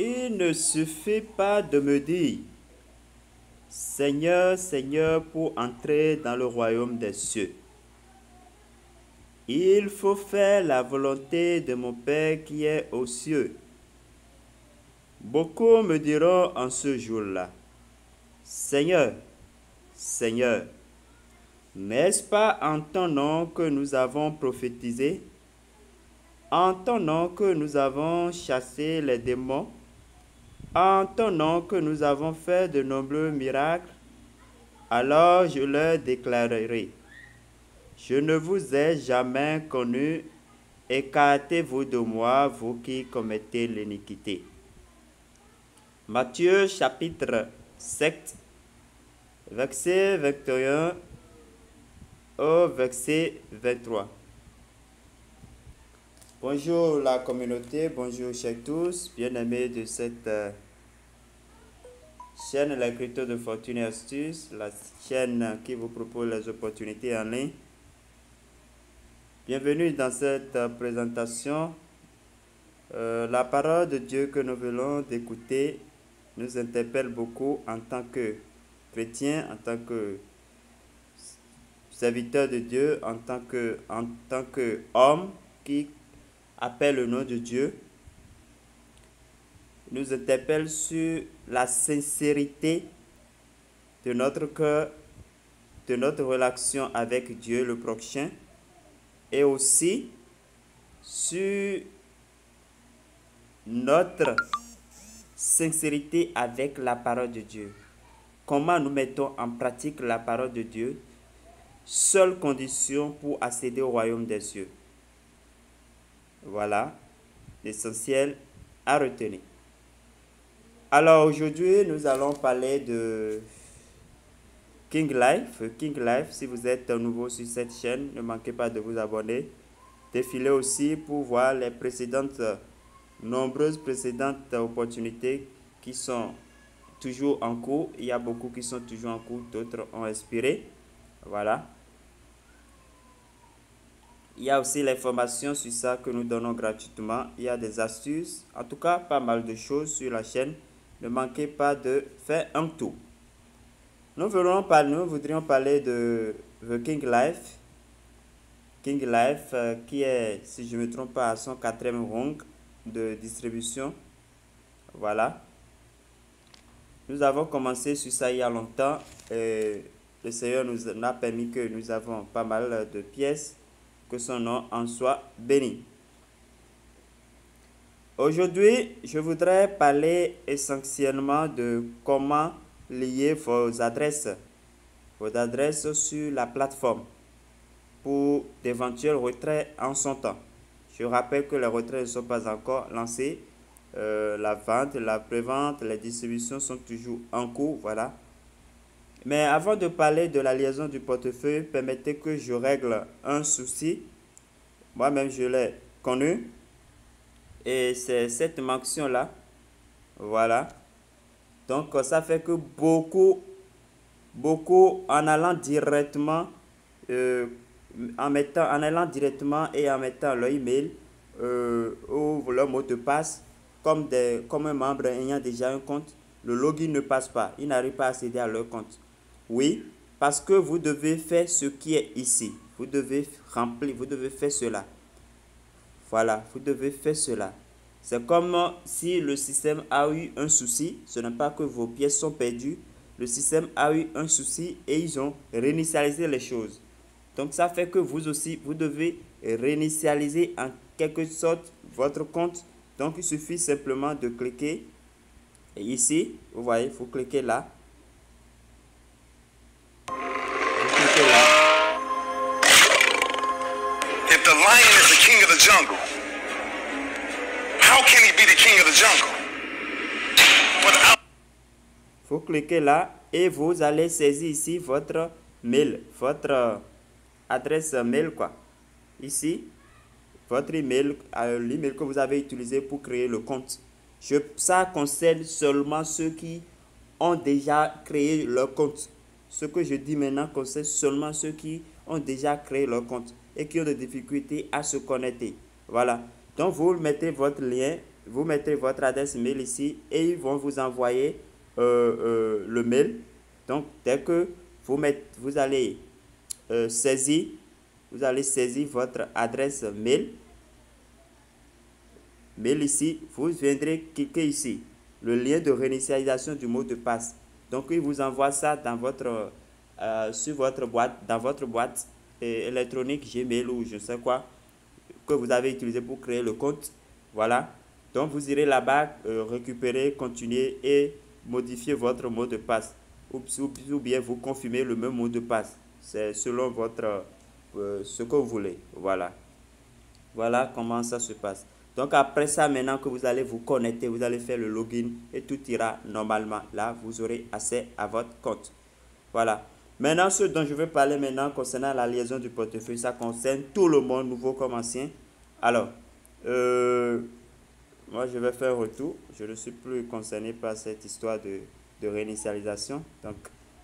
Il ne suffit pas de me dire, Seigneur, Seigneur, pour entrer dans le royaume des cieux. Il faut faire la volonté de mon Père qui est aux cieux. Beaucoup me diront en ce jour-là, Seigneur, Seigneur, n'est-ce pas en ton nom que nous avons prophétisé? En ton nom que nous avons chassé les démons? En ton nom que nous avons fait de nombreux miracles? Alors je leur déclarerai, je ne vous ai jamais connu, écartez-vous de moi, vous qui commettez l'iniquité. Matthieu chapitre 7, verset 21 au verset 23. Bonjour la communauté, bonjour chers tous, bien-aimés de cette chaîne L'écriture de Fortune et Astuces, la chaîne qui vous propose les opportunités en ligne. Bienvenue dans cette présentation. La parole de Dieu que nous venons d'écouter nous interpelle beaucoup en tant que chrétiens, en tant que serviteurs de Dieu, en tant que homme qui appelle le nom de Dieu. Nous interpelle sur la sincérité de notre cœur, de notre relation avec Dieu le prochain, et aussi sur notre sincérité avec la parole de Dieu. Comment nous mettons en pratique la parole de Dieu, seule condition pour accéder au royaume des cieux. Voilà l'essentiel à retenir. Alors aujourd'hui, nous allons parler de King Life. King Life, si vous êtes nouveau sur cette chaîne, ne manquez pas de vous abonner. Défilez aussi pour voir les nombreuses précédentes opportunités qui sont toujours en cours. Il y a beaucoup qui sont toujours en cours, d'autres ont expiré. Voilà. Il y a aussi l'information sur ça que nous donnons gratuitement. Il y a des astuces, en tout cas pas mal de choses sur la chaîne. Ne manquez pas de faire un tour. Nous voudrions parler de The King Life. King Life qui est, si je ne me trompe pas, à son 4e rang de distribution. Voilà. Nous avons commencé sur ça il y a longtemps. Et le Seigneur nous a permis que nous avons pas mal de pièces. Que son nom en soit béni. Aujourd'hui, je voudrais parler essentiellement de comment lier vos adresses sur la plateforme pour d'éventuels retraits en son temps. Je rappelle que les retraits ne sont pas encore lancés. La vente, la prévente, les distributions sont toujours en cours. Voilà. Mais avant de parler de la liaison du portefeuille, permettez que je règle un souci. Moi-même, je l'ai connu. Et c'est cette mention-là. Voilà. Donc, ça fait que beaucoup, en allant directement, en allant directement et en mettant leur email ou leur mot de passe, comme un membre ayant déjà un compte, le login ne passe pas. Ils n'arrivent pas à accéder à leur compte. Oui, parce que vous devez faire ce qui est ici. Vous devez remplir, vous devez faire cela. Voilà, vous devez faire cela. C'est comme si le système a eu un souci. Ce n'est pas que vos pièces sont perdues. Le système a eu un souci et ils ont réinitialisé les choses. Donc ça fait que vous aussi, vous devez réinitialiser en quelque sorte votre compte. Donc il suffit simplement de cliquer. Et ici, vous voyez, vous cliquez là. If the lion is the king of the jungle, how can he be the king of the jungle? Vous cliquez là et vous allez saisir ici votre mail, votre adresse mail quoi. Ici, votre email, l'email que vous avez utilisé pour créer le compte. Ça concerne seulement ceux qui ont déjà créé leur compte. Ce que je dis maintenant concerne seulement ceux qui ont déjà créé leur compte et qui ont des difficultés à se connecter. Voilà. Donc, vous mettez votre lien vous mettez votre adresse mail ici et ils vont vous envoyer le mail. Donc, dès que vous allez saisir votre adresse mail. Mail ici, vous viendrez cliquer ici, le lien de réinitialisation du mot de passe. Donc, il vous envoie ça dans votre, sur votre boîte, dans votre boîte électronique Gmail ou je sais quoi que vous avez utilisé pour créer le compte. Voilà. Donc, vous irez là-bas récupérer, continuer et modifier votre mot de passe. Ou bien vous confirmer le même mot de passe. C'est selon votre, ce que vous voulez. Voilà. Voilà comment ça se passe. Donc après ça, maintenant que vous allez vous connecter, vous allez faire le login et tout ira normalement. Là, vous aurez accès à votre compte. Voilà. Maintenant, ce dont je veux parler maintenant concernant la liaison du portefeuille, ça concerne tout le monde, nouveau comme ancien. Alors, moi je vais faire un retour. Je ne suis plus concerné par cette histoire de réinitialisation. Donc,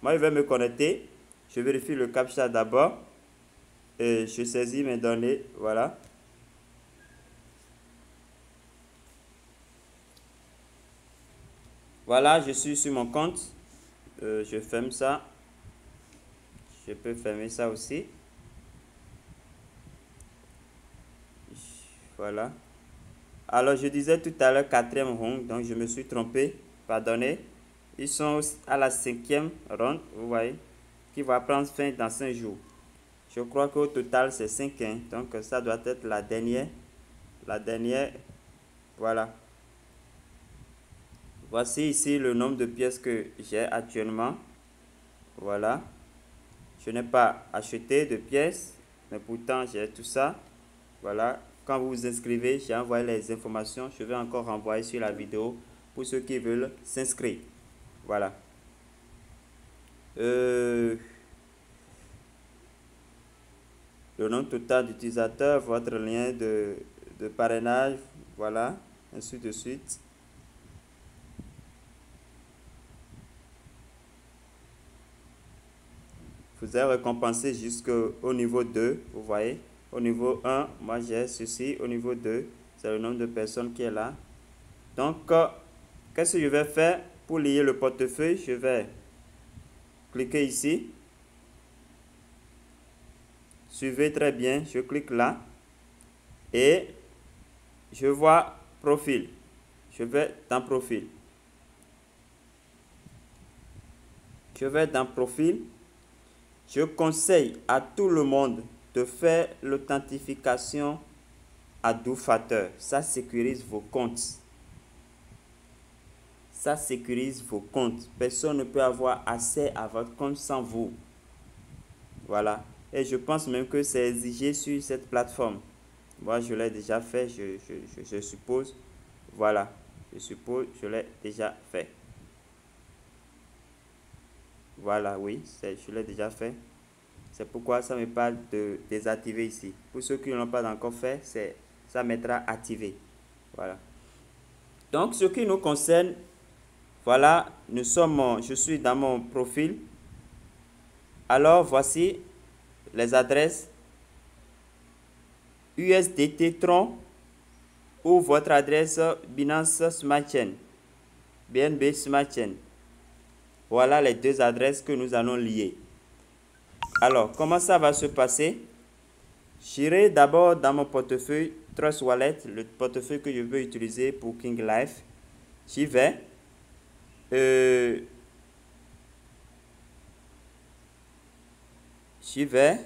moi je vais me connecter. Je vérifie le CAPTCHA d'abord. Et je saisis mes données. Voilà. Voilà, je suis sur mon compte. Je ferme ça. Je peux fermer ça aussi. Voilà. Alors, je disais tout à l'heure 4e ronde, donc je me suis trompé. Pardonnez. Ils sont à la 5e ronde, vous voyez, qui va prendre fin dans 5 jours. Je crois qu'au total, c'est 5, hein, donc ça doit être la dernière. La dernière, voilà. Voici ici le nombre de pièces que j'ai actuellement. Voilà. Je n'ai pas acheté de pièces, mais pourtant j'ai tout ça. Voilà. Quand vous vous inscrivez, j'ai envoyé les informations. Je vais encore renvoyer sur la vidéo pour ceux qui veulent s'inscrire. Voilà. Le nom total d'utilisateur, votre lien de parrainage, voilà, ainsi de suite. Vous êtes récompensé jusqu'au niveau 2, vous voyez. Au niveau 1, moi j'ai ceci. Au niveau 2, c'est le nombre de personnes qui est là. Donc, qu'est-ce que je vais faire pour lier le portefeuille? Je vais cliquer ici. Suivez très bien, je clique là. Et je vois profil. Je vais dans profil. Je vais dans profil. Je conseille à tout le monde de faire l'authentification à 2 facteurs. Ça sécurise vos comptes. Ça sécurise vos comptes. Personne ne peut avoir accès à votre compte sans vous. Voilà. Et je pense même que c'est exigé sur cette plateforme. Moi, je l'ai déjà fait, je suppose. Voilà. Je suppose, je l'ai déjà fait. Voilà, oui, je l'ai déjà fait. C'est pourquoi ça me parle de désactiver ici. Pour ceux qui ne l'ont pas encore fait, ça mettra activé. Voilà. Donc, ce qui nous concerne, voilà, je suis dans mon profil. Alors, voici les adresses USDT Tron ou votre adresse Binance Smart Chain, BNB Smart Chain. Voilà les 2 adresses que nous allons lier. Alors, comment ça va se passer? J'irai d'abord dans mon portefeuille Trust Wallet, le portefeuille que je veux utiliser pour King Life. J'y vais. J'y vais.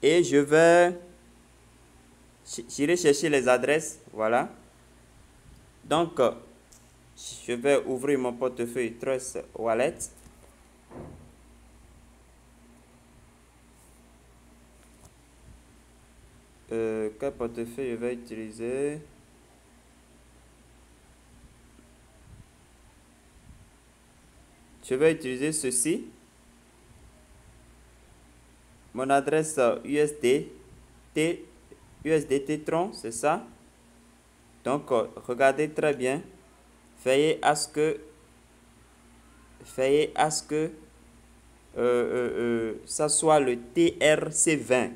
Et j'irai chercher les adresses. Voilà. Donc, je vais ouvrir mon portefeuille Trust Wallet. Quel portefeuille je vais utiliser? Je vais utiliser ceci. Mon adresse USDT Tron, c'est ça. Donc, regardez très bien. Veillez à ce que ça soit le TRC20.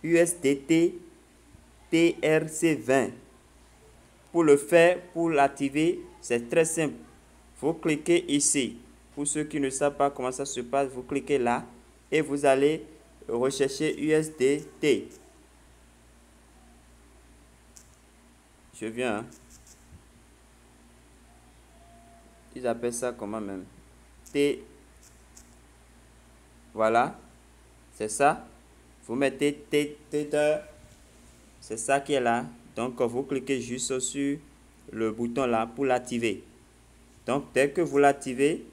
USDT TRC20. pour le faire, pour l'activer, c'est très simple. Vous cliquez ici. Pour ceux qui ne savent pas comment ça se passe, vous cliquez là et vous allez rechercher USDT. Je viens. Hein. Ils appellent ça comment même? T. Voilà. C'est ça. Vous mettez Tether. C'est ça qui est là. Donc, vous cliquez juste sur le bouton là pour l'activer. Donc, dès que vous l'activez,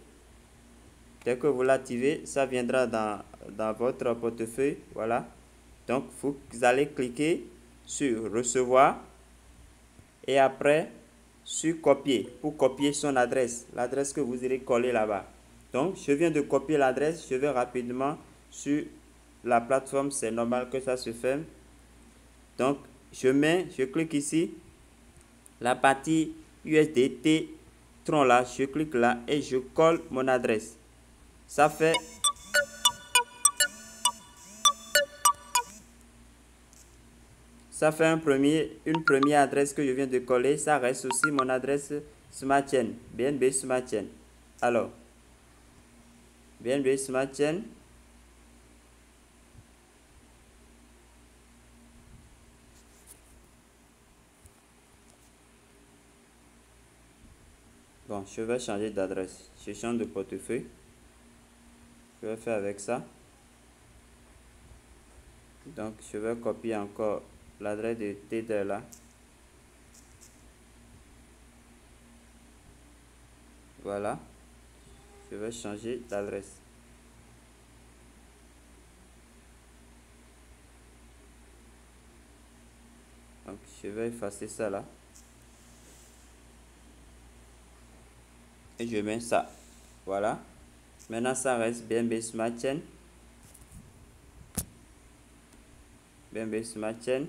ça viendra dans votre portefeuille. Voilà. Donc, vous allez cliquer sur recevoir et après sur copier pour copier son adresse, l'adresse que vous irez coller là-bas. Donc, je viens de copier l'adresse. Je vais rapidement sur la plateforme. C'est normal que ça se fait. Donc, je clique ici, la partie USDT Tron là, je clique là et je colle mon adresse. Ça fait une première adresse que je viens de coller. Ça reste aussi mon adresse Smart Chain, BNB Smart Chain. Alors, BNB Smart Chain. Bon, je vais changer d'adresse. Je change de portefeuille. Je vais faire avec ça. Donc, je vais copier encore l'adresse de Tether là. Voilà. Je vais changer d'adresse. Donc, je vais effacer ça là. Et je mets ça. Voilà. Maintenant, ça reste BNB Smart Chain. BNB Smart Chain.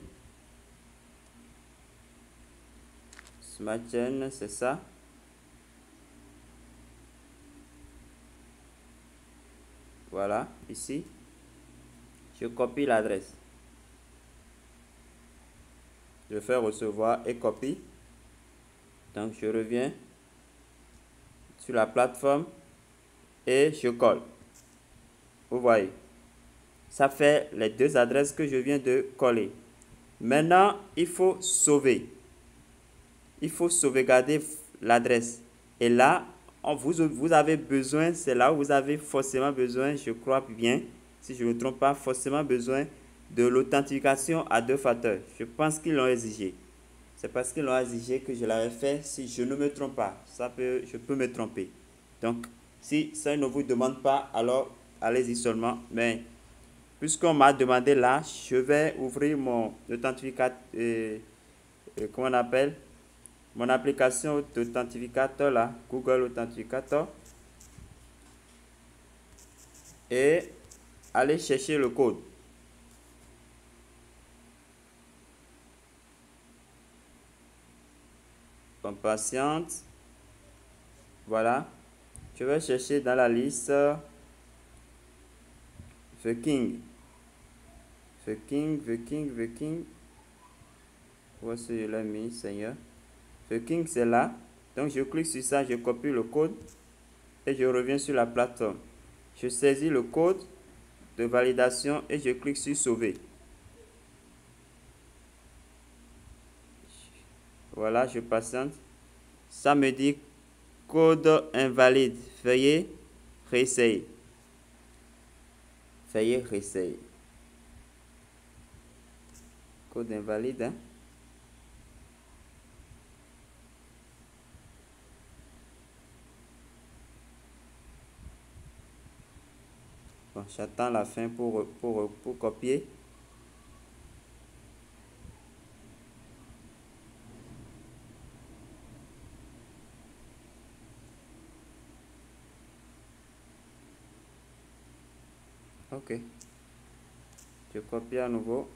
Smart Chain, c'est ça. Voilà, ici. Je copie l'adresse. Je fais recevoir et copie. Donc, je reviens sur la plateforme et je colle. Vous voyez, ça fait les deux adresses que je viens de coller. Maintenant, il faut sauver. Il faut sauvegarder l'adresse. Et là, vous avez besoin, c'est là où vous avez forcément besoin, je crois bien, si je ne me trompe pas, forcément besoin de l'authentification à 2 facteurs. Je pense qu'ils l'ont exigé. C'est parce qu'ils l'ont exigé que je l'avais fait, si je ne me trompe pas. Je peux me tromper. Donc, si ça ne vous demande pas, alors allez-y seulement. Mais puisqu'on m'a demandé là, je vais ouvrir mon authentificateur, comment on appelle, mon application d'authentificateur là, Google Authenticator, et aller chercher le code. On patiente. Voilà. Je vais chercher dans la liste The King. Voici, je l'ai mis, Seigneur. The King, c'est là. Donc, je clique sur ça, je copie le code et je reviens sur la plateforme. Je saisis le code de validation et je clique sur sauver. Voilà, je patiente. Ça me dit code invalide. Veuillez réessayer. Code invalide. Hein? Bon, j'attends la fin pour copier. Ok. Je copie à nouveau.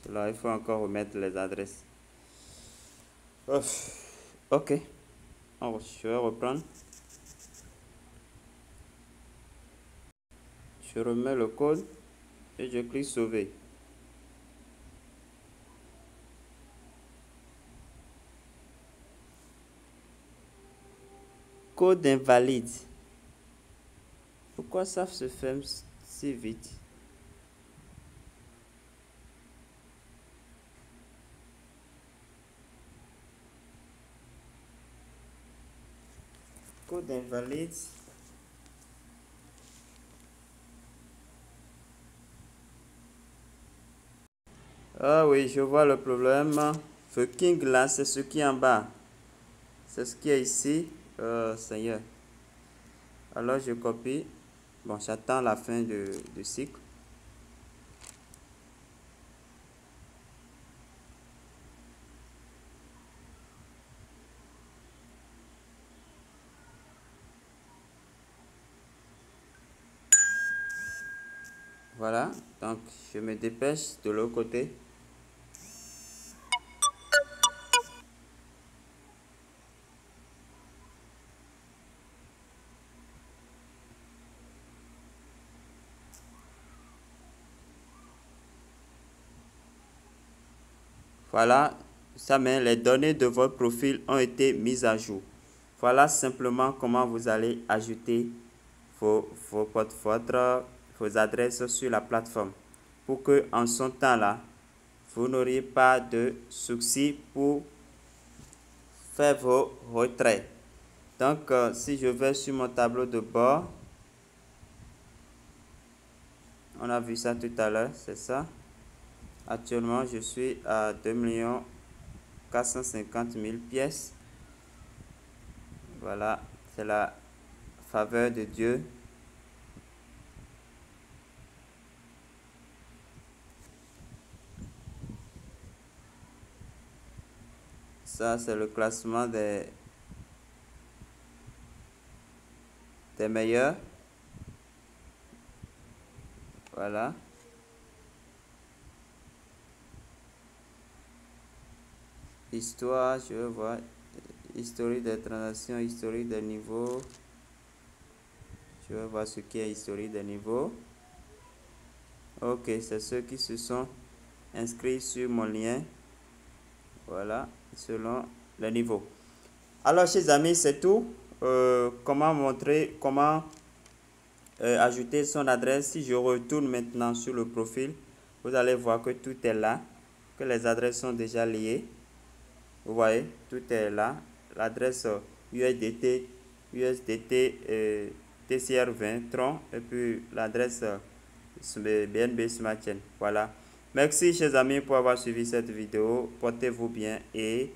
Là, il faut encore remettre les adresses. Ok. Alors, je vais reprendre. Je remets le code et je clique sauver. Code invalide. Pourquoi ça se ferme si vite? Code invalide. Ah oui, je vois le problème. The King là, c'est ce qui est en bas. C'est ce qui est ici. Seigneur. Alors je copie. Bon, j'attends la fin du cycle. Voilà, donc je me dépêche de l'autre côté. Voilà, ça met les données de votre profil ont été mises à jour. Voilà simplement comment vous allez ajouter vos adresses sur la plateforme pour que en ce temps-là, vous n'auriez pas de soucis pour faire vos retraits. Donc, si je vais sur mon tableau de bord, on a vu ça tout à l'heure, c'est ça. Actuellement, je suis à 2 450 000 pièces. Voilà, c'est la faveur de Dieu. Ça, c'est le classement des meilleurs. Voilà. Histoire, je veux voir. Historique des transactions, historique des niveaux. Je vais voir ce qui est historique des niveaux. Ok, c'est ceux qui se sont inscrits sur mon lien. Voilà, selon le niveau. Alors, chers amis, c'est tout. Comment ajouter son adresse. Si je retourne maintenant sur le profil, vous allez voir que tout est là, que les adresses sont déjà liées. Vous voyez, tout est là. L'adresse USDT, TCR20, Tron, et puis l'adresse BNB Smart Chain. Voilà. Merci, chers amis, pour avoir suivi cette vidéo. Portez-vous bien et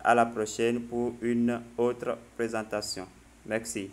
à la prochaine pour une autre présentation. Merci.